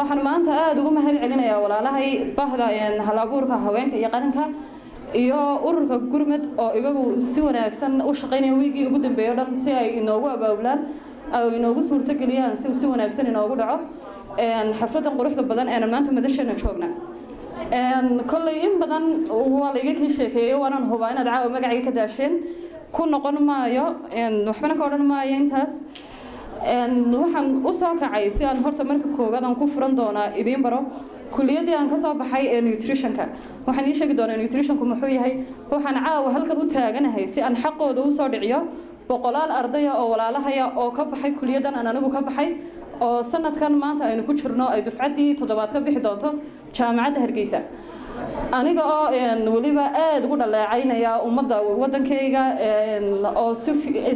waxaan maanta aad ugu mahad celinayaa walaalahay bahda hal abuurka haweenka iyo qaranka iyo ururka gurmad oo iyagu si wanaagsan u shaqeynaya wiigii ugu dambeeyay dhan si ay inoogu abaabulaan ay inoogu suurto galiyaan si wanaagsan inoogu dhaco xafladan quruxda badan ee maanta madashana joogna kolley in badan waa la iga sheekeeyay waanan hubaa inaad caawa magacayga ka daasheen ku noqon maayo waxbana ka odhan maayo intaas waxaan u soo kacay si aan horta marka koowaad aan ku furan doonaa idiin baro kulliyadii aan ka soo baxay ee nutritionka waxaan ii sheegi doonaa nutritionku muxuu yahay waxaan caawa halkan u taaganahay si aan xaqooda u soo dhiciyo boqolaal ardaya oo walaalahaya oo ka baxay kulliyadan aan anigu ka baxay oo sanadkan maanta aynu ku jirno ay dufcaddii 7 ka bixi doonto jaamacadda Hargeysa aniga oo waliba aad ugu dhaleecaynaya ummadda wadankayga oo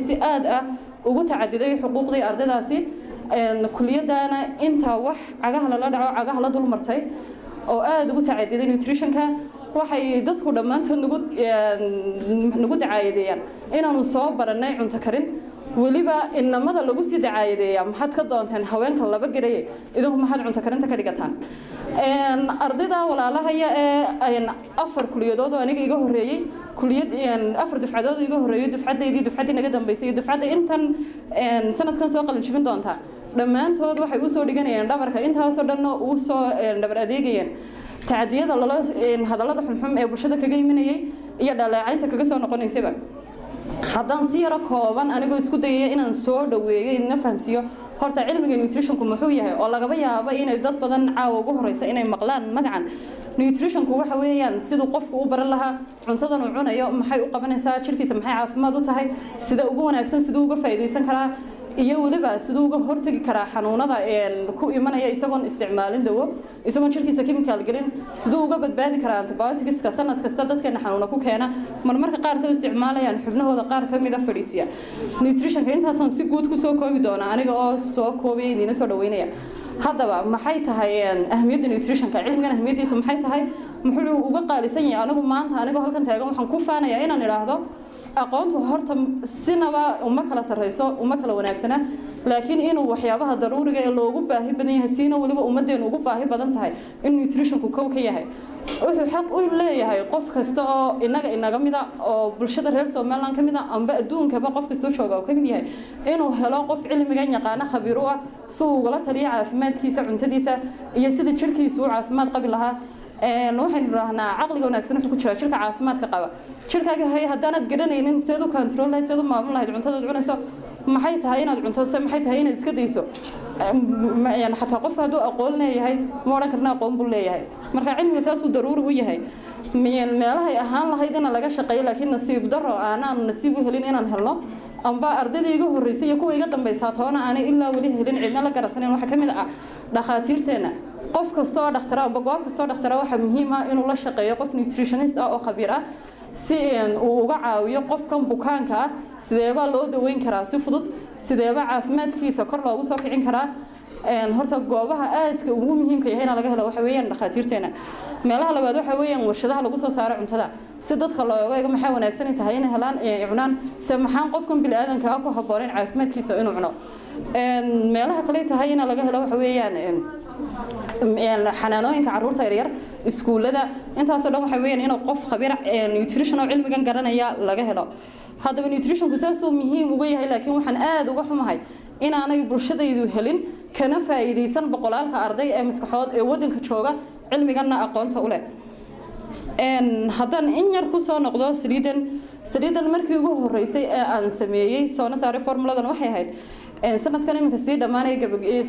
si aad ah ugu tacadiday xuquuqdii ardaydaasi kulliyadana inta wax cagaha la dhaco cagaha la dul martay oo aad ugu tacadiday nutritionka waxay dadku dhamaantood nagu dacaayadeeyaan inaanu soo baranay cunto karin waliba inamada lagu sii dacaayadeeyaa maxaad ka doonteen haweenka laba garay idinku maxaad cunto karinta ka dhigataan ardayda walaalahaya ee afar kuliyadood oo aniga iga horeeyay kuliyad afar dufcadood iga horeeyay dufcadeedii naga dambeysay dufcada intan sanadkan soo qalin jibin doonta dhamaantood waxay u soo dhiganayeen dhabarka intaas oo dhan oo soo dhabar adeegayeen tacadiyada lala hadallada xunxun ee bulshada kaga imanayay iyo dhaleecaynta kaga soo noqonaysaba haddaan si yaro kooban anigoo isku dayay inaan soo dhaweeyo idina fahamsiiyo horta cilmiga nutritionku muxuu yahay oo lagaba yaabo inay dad badan caawa ugu horeysa inay maqlaan magacan nutritionku waxa weeyaan sidoo qofku u baran lahaa cuntadan uu cunayo maxay u qabanaysaa jirkiisa maxay caafimaad u tahay sida ugu wanaagsan sidoo uga faa'iideysan karaa iyo waliba sidoo uga hortagi karaa xanuunada ku imanaya isagoon isticmaalin dawo isagoon jirkiisa chemical gelin sidoo uga badbaadi karaa antibioticska sanad kasta dadkeena xanuuna ku keena marmarka qaar soo isticmaalayaan xubnahooda qaar ka mid ah fadhiisiya nutritionka intaasan si guud ku soo koobi doona aniga oo soo koobay idina soo dhaweynaya haddaba maxay tahay ahmiyadda nutritionka cilmigan ahmiyadiisu maxay tahay muxuu uga qaalisan yahay anigu maanta anigoo halkan taagan waxaan ku faanayaa inaan idhaahdo aqoontu horta sinaba uma kala sareyso uma kala wanaagsana laakiin inuu waxyaabaha daruuriga ee loogu baahi badan yahay siina waliba ummadeenu ugu baahi badan tahay in nutritionku kow ka yahay wuxuu xaq u leeyahay qof kasta oo inaga mid ah oo bulshada reer Soomaaliland kamid ah amba adduunkaba qof kasta oo jooga oo kamid yahay inuu helo qof cilmigan yaqaan khabiir u ah soo ugala taliya caafimaadkiisa cuntadiisa iyo sida jirkiisu u caafimaad qabi lahaa waxaan raahnaa aqliga wanaagsan wuxuu ku jira jirka caafimaadka qaba jirkaaga hay haddaanad garanaynin sidoo control lahayd sidoo maamul lahayd cuntada cunayso maxay tahay inaad cunto maxay tahay inaad iska dayso yani xataa qofka hadduu aqoon leeyahay ma odhan karna aqoon buu leeyahay marka cilmiga saasuu daruuri u yahay meelahay ahaan lahayd in laga shaqeeyo laakiin nasiib daro aanaan nasiib u helin inaan helno amba ardayda iga horeysay iyo kuwa iga dambaysa toona aanay ilaa wali helin cidna la garasanayn waxa kamid ah dhaqaatiirteena qof kasta oo dhakhtar ah goob kasta oo dhakhtar ah waxa muhiim ah inuu la shaqeeyo qof nutritionist ah oo khabiir ah si uu uga caawiyo qofkan bukaanka ah sideeba loo daweyn karaa si fudud sideeba caafimaadkiisa kor loogu soo kicin karaa horta goobaha aadka ugu muhiimka yahay in laga helo waxa weeyaan dhaqaatiirteena meelaha labaad waxa weeyaan warshadaha lagu soo saaro cuntada si dadka looga eego maxay wanaagsan tahay in helaan cunaan si maxaan qofkan bini aadanka ah ku habooneen caafimaadkiisa inuu cuno meelaha kale tahay in laga helo waxa weeyaan xanaanooyinka caruurta yaryar iskuulada intaas oo dhan waxa weeyaan inuu qof khabiir nutrition oo cilmigan garanaya laga helo haddaba nutritionku saasuu muhiim uga yahay laakiin waxaan aad uga xumahay inaanay bulshadaydu helin kana faa'iideysan boqolaalka arday ee maskaxood ee wadanka jooga cilmiganna aqoonta u leh haddaan in yar ku soo noqdo saliidan markii ugu horeysay ee aan sameeyey soona saaray formuladan waxay ahayd sanadkan imika sii dhamaanay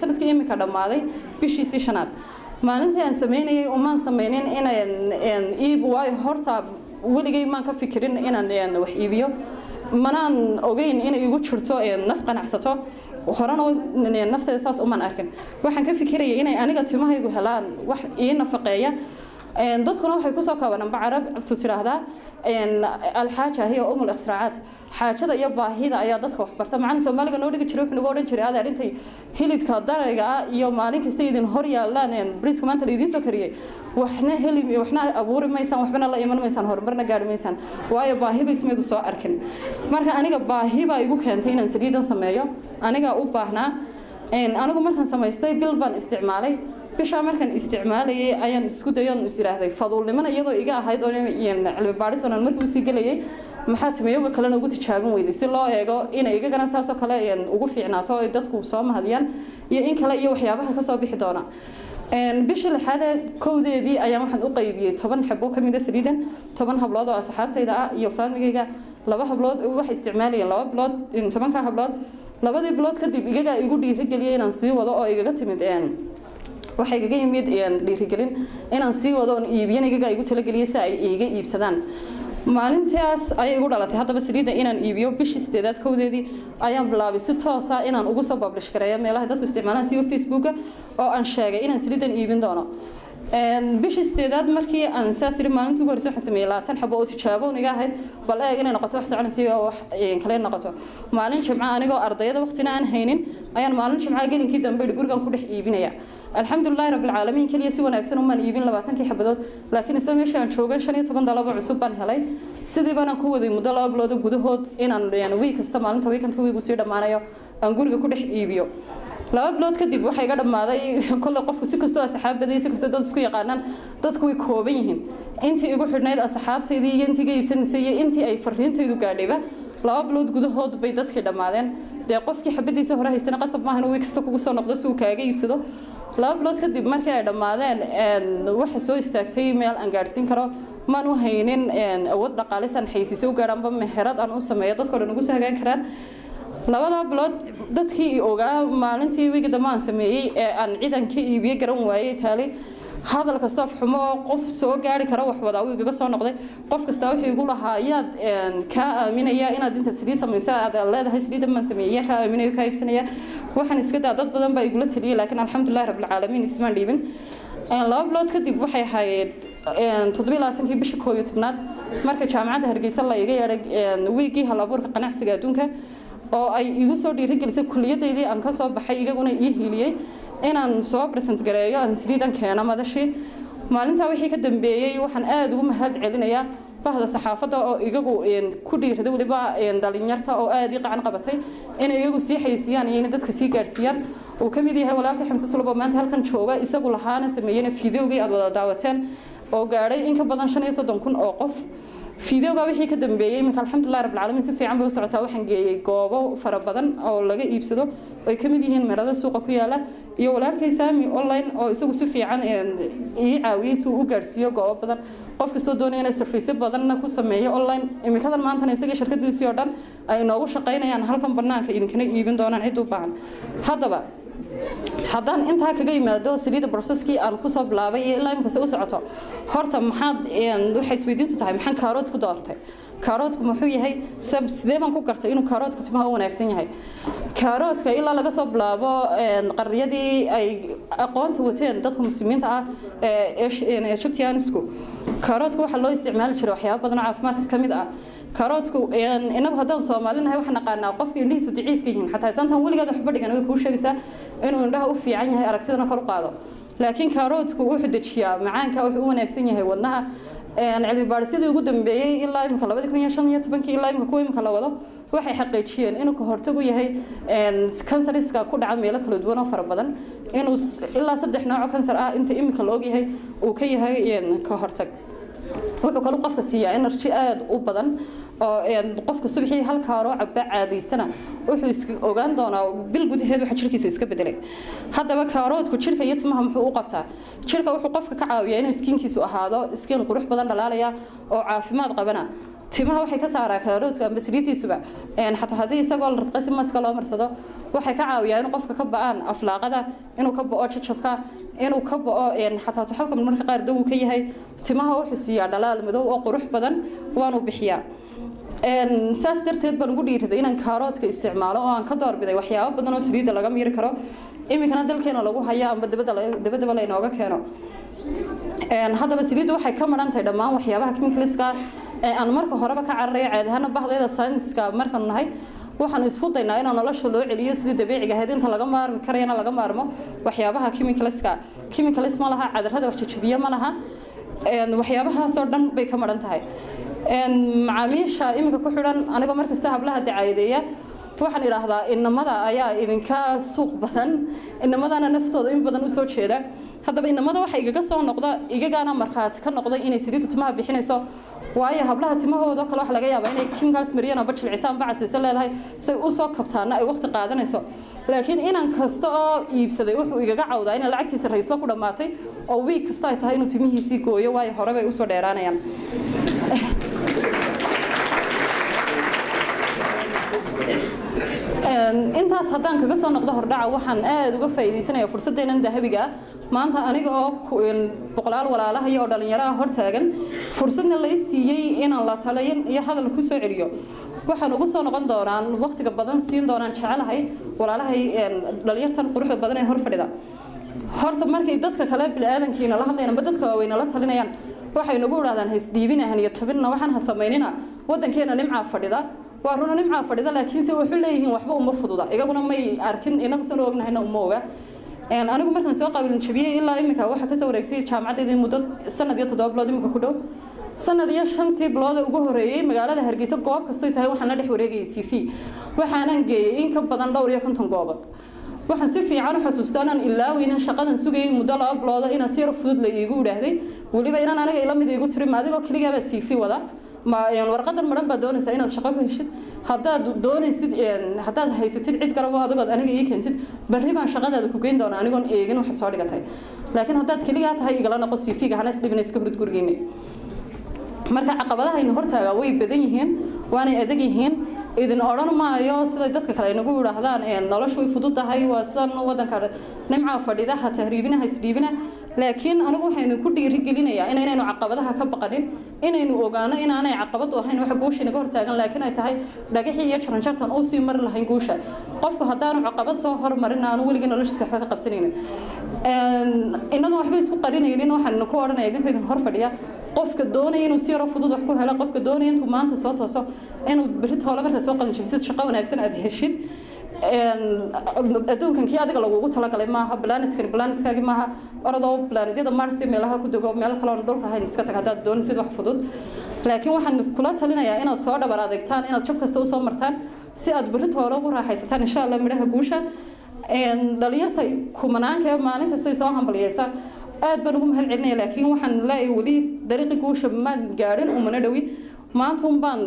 sanadkii imika dhamaaday bishiisii shanaad maalintii aan sameynayay umaan sameynin inaan iibuway horta weligay maan ka fikirin inaan wax iibiyo manaan ogeyn inay igu jirto naf qanacsato horena nafteeda saas umaan arkin waxaan ka fikirayay inay aniga timahaygu helaan wax ii nafaqeeya dadkuna waxay ku soo koobanaan carab tiraahdaa الحاجة هي أم الاختراعات حاجة يا باهيدا يا ضدك وحبرت معنا سومالي قالوا لي تشرب نقول نشري هذا أنت هلي بكدرجة يوم عليك استيدن هوريا لا بريس كمان تري دي سكرية وإحنا هلي وإحنا أبور ما يسان وحنا الله إيمان ما يسان هربنا قاعد ما يسان ويا باهي باسمه دسوا أركن مرة أنا باهي بايجو كنتين سديدا سمايا أنا جا أوبهنا anigu markaan samaystay bil baan isticmaalay bisha markaan isticmaalayay ayaan isku dayoon is yiraahday faduulnimada iyadoo iga ahayd oo cilmi baadhis oo markuu sii galayay maxaa timeeyo kalena ugu tijaabin weyday si loo eego in igagana saas oo kale ugu fiicnaato ay dadku soo mahadiyaan iyo in kale iyo waxyaabaha ka soo bixi doona bishii lixaad kowdeedii ayaan waxaan u qaybiyay 10 xabo kamid ah saliidan 10 hablood oo asxaabtayda ah iyo faamigayga laba hablood wax isticmaalayeen laba hablood 10 ka hablood labadii bilood kadib igaga igu dhiirigeliyay inaan sii wado oo igaga timid waxay igaga yimid dhiirigelin inaan sii wado oo iibiyana igaga igu talageliyay si ay iiga iibsadaan maalintaas ayay igu dhalatay haddaba saliida inaan iibiyo bishii 8aad kowdeedii ayaan bilaabay si toos ah inaan ugu soo publish gareeyo meelaha dadku isticmaalaan sida Facebook oo aan sheegay inaan saliidan iibin doono bishii 8aad markii aan saasiri maalintii ugu horreysay waxaan sameeyay 20 xabo oo tijaabo niga ahayd bal eeg inay noqoto wax soconaysa oo wax kale noqoto maalin jimca anigoo ardayda waqtina aan haynin ayaan maalin jimca gelinkii dambe gurigan ku dhex iibinaya alxamdulillaah rabbil caalamiin kaliya si wanaagsan uma iibin 20 xabadood laakiin isla meesha aan joogay 15 dalabo cusub baan helay sidii baan ku waday muddo 2 bilood gudahood inaan week kasta maalinta weekend-ka weeku sii dhamaanayo aan guriga ku dhex iibiyo 2 bilood kadib waxay iga dhamaaday kullu qofku si kastoo asxaabadii si kastoo dad isku yaqaanaan dadku way kooban yihiin intii igu xidhnayd asxaabtaydii iyo intii ga iibsanaysay iyo intii ay fariintaydu gaadhayba 2 bilood gudahood bay dadkii dhamaadeen dee qofkii xabadiisa hore haystana qasab maahan uu kasta kugu soo noqdo si uu kaaga iibsado 2 bilood kadib markii ay dhamaadeen waxa soo istaagtay meel aan gaarsiin karo maan u haynin awood dhaqaalisan xaysiisay u gaadhanba meherad aan u sameeyo dadka dhan ugu soo hagaag karaan labada bilood dadkii ogaa maalintii wiiga dhamaan sameeyay ee aan ciidan ka iibiye garan waayay taali hadal kasta xumo qof soo gaari kara wax wada uu igaga soo noqday qof kasta wuxuu igu lahaa yaad ka aaminaya inaad inta saliid samaysaa aad leedahay saliid ma sameeyay ka aaminayo ka iibsanaya waxaan iska daa dad badan baa igula taliyay laakiin alxamdulillaah rabbil caalamiin ismaan dhiibin laba bilood kadib waxay ahayd 27 bishii 11aad marka jaamacadda Hargeysa la iga yeeray wiigii hal abuurka ganacsiga adduunka oo ay igu soo dhiirigelisay kulliyadaydii aan ka soo baxay igaguna ii hiiliyay inaan soo present gareeyo aan saliidan keeno madashii maalinta wixii ka dambeeyay waxaan aad ugu mahad celinayaa bahda saxaafadda oo igagu ku dhiirada waliba dhalinyarta oo aad ii qacan qabatay inay iyagu sii xaysiiyaan iyo in dadka sii gaarsiiyaan oo kamid yahay walaalkii Xamse Sulbo maanta halkan jooga isagu lahaana sameeyay fiidiyoogii aad wada daawateen oo gaaray in ka badan 35,000 oo qof fiidiyoga wixii ka dambeeyay marka alxamdulillaah rabbil caalamiin si fiican bay u socotaa waxaan geeyay goobo fara badan oo laga iibsado ay kamid yihiin meerada suuqa ku yaala iyo walaalkay Saami online oo isagu si fiican ii caawiyay si uu u gaarsiiyo goobo badan qof kasta doonaya inay service badan ku sameeyo online imikadan maanta isaga shirkadiisii oo dhan ay noogu shaqeynayaan halkan banaanka idinkana iibin doonaan cid u baahan haddaba haddaan intaa kaga yimaado saliida processkii aan ku soo bilaabay ilaa imka u socoto horta maxaad waxay isweydiintu tahay maxaan kaarood ku doortay kaaroodku muxuu yahay sidee baan ku gartay inuu kaaroodku timaha u wanaagsan yahay kaaroodka ilaa laga soo bilaabo qarniyadii ay aqoonta wateen dadka muslimiinta ah ee Egyptianisku kaaroodka waxa loo isticmaali jiray waxyaabo badan oo caafimaadka kamid ah kaaroodku inagu haddaan Soomaalinahay waxaan naqaanaa qofka indhihiisu daciifka yihiin xataa santan weligeed waxba dhigan way ku sheegaysaa inuu indhaha u fiican yahay aragtidana kor u qaado laakiin kaaroodku wuxuu dejiyaa macaanka wuxuu u wanaagsan yahay wadnaha cilmi baadhisidii ugu dambeeyay ilaa imka 2015 ilaa imka kuwa imka la wado waxay xaqiijiyeen inuu ka hortag u yahay kansariska ku dhaca meelo kala duwan oo fara badan inuu ilaa 3 nooc oo kansar ah inta imka la og yahay uu ka yahay ka hortag wuxuu kale qofka siiyaa energy aad u badan oo qofka subaxii hal kaaro cabba caadaystana wuxuu iska ogaan doonaa bil gudaheed waxa jirkiisa iska bedelay haddaba kaaroodku jirka iyo timaha muxuu u qabtaa jirka wuxuu qofka ka caawiyaa inuu skinkiisu ahaado skin qurux badan dhalaalaya oo caafimaad qabana timaha waxay ka saaraa kaaroodka amba saliidiisuba xataa haddii isagoo la radqay si maska loo marsado waxay ka caawiyaan in qofka ka ba'aan aflaaqada inuu ka ba'o jajabka inuu ka ba'o xataa tuxalka marka qaar daw ka yahay timaha wuxuu siiyaa dhalaal madow oo qurux badan waanu bixiyaa saas darteed baan ugu dhiiriday inaan kaaroodka isticmaalo oo aan ka doorbiday waxyaabo badan oo saliida laga miiri karo imikana dalkeena lagu hayo amba dibadaba la inooga keeno haddaba saliiddu waxay ka maran tahay dhammaan waxyaabaha chemicalska aan marka horeba ka cararay caadi ahaan bahdayda science-ka markaan nahay waxaan isku daynaa in nolosha loo celiyo sidii dabiiciga ahayd inta laga maarmi karayna laga maarmo waxyaabaha chemicals ma laha cadarada wax jajabiye ma laha waxyaabahaas oo dhan bay ka maran tahay macaamiisha imika ku xidhan anigoo markasta hablaha dacaayadeeya waxaan idhaahdaa inamada ayaa idinka suuq badan inamadana naftooda in badan u soo jeeda haddaba inamada waxa igaga soo noqda igagaana markhaati ka noqday inay saliiddu timaha bixinayso waayo hablaha timahooda kale waxa laga yaabaa inay chemicals mariyana bajilcisaan bacasiisa leedahay say u soo kabtaana ay waqti qaadanayso laakiin inan kasta oo iibsaday wuxuu igaga cawdaa in lacagtiisa raysla ku dhamaatay oo week kasta ay tahay inuu timihiisii gooyo waayo hore bay u soo dheeraanayaan intaas haddaan kaga soo noqdo hordhaca waxaan aad uga faa'iideysanayaa fursadeenan dahabiga maanta aniga oo boqolaal walaalaha iyo dhalinyaro ah hortaagan fursadna la siiyay inaan la talayn iyo hadal ku soo celiyo waxaan ugu soo noqon doonaa waqtiga badan siin doonaan jecelahay walaalahay dhalinyartan quruxda badan ee hor fadhida horta markay dadka kale bilaadankiina la hadlayaan dadka waaweyn la talinayaan waxay nagu yiraahdaan hays dhiibinahan iyo tabinna waxaan ha sameynina wadankeena nimca fadhida waa runa nimca fadhida laakiin se wuxuu leeyihiin waxba uma fududa igaguna may arkin inagu san ognahayna uma oga anigu markaan soo qaabilin jabiyay ilaa imika waxa ka soo wareegtay jaamacadeedii muddo sanad iyo 7 bilood imika ku dhow sanad iyo 5 bilood ugu horeeyay magaalada Hargeysa goob kastoo tahay waxaan la dhex wareegayay CV waxaanan geeyay in ka badan dhowr iyo 50 goobood waxaan si fiican u xasuustaa inaan ilaawayna shaqadan sugayay muddo 2 bilood inaan si fudud la iigu yiraahday waliba inaan aniga ila mid iigu tiri maadigoo kaliya ba CV wada ma yaan warqadan maran ba doonaysaa inaad shaqo ku heshid haddaad doonaysid haddaad haysatid cid garabo adigood aniga ii keentid barri baan shaqadaada ku geyn doonaa anigoon eegin waxaad soo dhigatay laakiin haddaad kaliya tahay igala noqo CV-ga hanas dhibina iska hurud gurigeena marka caqabadaha aynu hortaaga way badan yihiin waana adag yihiin idin oran maayo sida dadka kale inagu yiraahdaan noloshu way fududahay waa san wadanka nimca fadhida ha tahriibina ha isdhiibina laakiin anigu waxaynu ku dhiirigelinayaa inaynu caqabadaha ka baqanin inaynu ogaano inaanay caqabad u ahayn waxa guusha inaga hortaagan laakiin ay tahay dhagaxii iyo jaranjartan oo sii mar lahayn guusha qofku haddaanu caqabad soo hormarin aanu weliga noloshiisa waxba ka qabsanaynin inagu waxba isku qarinaynin waxaan ku oranayaa idinka idin hor fadhiya qofka doonaya inuu si yaro fudud wax ku helo qofka doonaya intuu maanta soo tooso inuu bari toole marka soo qalin jabsid shaqo wanaagsan aad heshid adduunkan kii adiga lagugu talagalay maaha planetkaagi maaha orodoo planetyada Mars meelaha ku dago meel kale oo dhulka hayn iska tag haddaad doonaysid wax fudud laakiin waxaan kula talinayaa inaad soo dhabar adeegtaan inaad jab kasta u soo martaan si aad bari toole ugu raaxaysataan insha Allah midhaha guusha dhalinyarta kumanaanka maalin kasta soo hambaliyaysa aad baan ugu mahad celinaya laakiin waxaan leeyahay wali dariiqi guusha ma gaarin oo mana dhawi maanta baan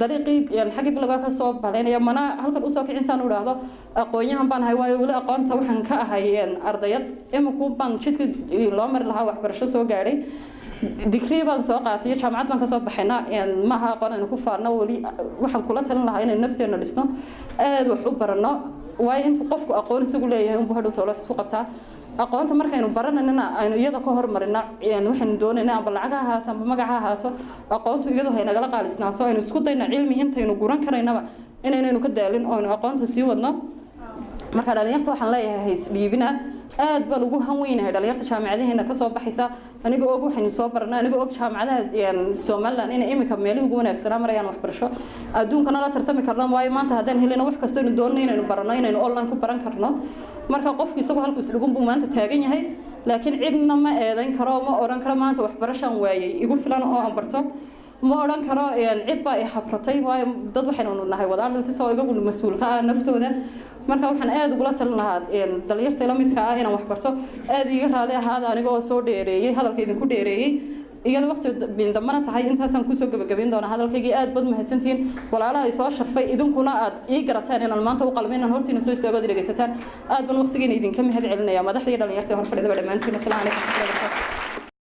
dariiqi xagga bilaga ka soo baleynaya mana halkan u soo kicinsaan u raahdo aqoonyahan baan hay waayo wali aqoonta waxaan ka ahay ardayad imku baan jidka loo mar lahaa waxbarasho soo gaaray degree baan soo qaatay jaamacad baan ka soo baxayna ma aha aqoon aan ku faarno wali waxaan kula talin lahaa inaan nafteena dhisno aad wax u barano waayo intuu qofku aqoon isagu leeyahay uu hadhow toolo isku qabtaa aqoonta markaynu baranayna aynu iyada ka hormarina waxaan doonaynaa amba lacag ha ahaato amba magac ha ahaato aqoontu iyadu hay nagala qaalisnaato aynu isku dayna cilmi intaynu guran karaynaba inaynu ka daalin oo aynu aqoonta sii wadno marka dhalinyarta waxaan leeyahay hays dhiibina aad baan ugu hanweynahay dhalinyarta jaamacadaheena ka soo baxaysa aniga og waxaynu soo baranaa aniga og jaamacadaha Soomaaliland in imika meelaha ugu wanaagsan marayaan waxbarasho adduunkana la tartami karnaa waayo maanta haddaan helino wax kasta inuu doonayno inaynu barano inaynu online ku baran karno marka qofku isagu halku isdhigun buu maanta taagan yahay laakiin cidna ma eedayn karo ma oran karo maanta waxbarashan waayay igu filan oo aan barto ma oran karo cid baa i xabratay waayo dad waxaynu nahay wadaan inta soo iga mas'uulka ah naftooda marka waxaan aad ugu la talin lahaa dhalinyarta la midka ah inaan wax barto aad iga raali ahaada aniga oo soo dheereeyay hadalka idinku dheereeyay iyada waqti bindamana tahay intaasaan ku soo gabagabeyn doona hadalkaygii aad bad mahadsantiin walaalaha ay soo sharfay idinkuna aad ii garataan inaan maanta u qalmin inaan hortiina soo istaago dhageysataan aad baan waqtigeena idinka mahad celinaya madaxda dhalinyarta hor fadhida dhamaantiin assalaamu calaykum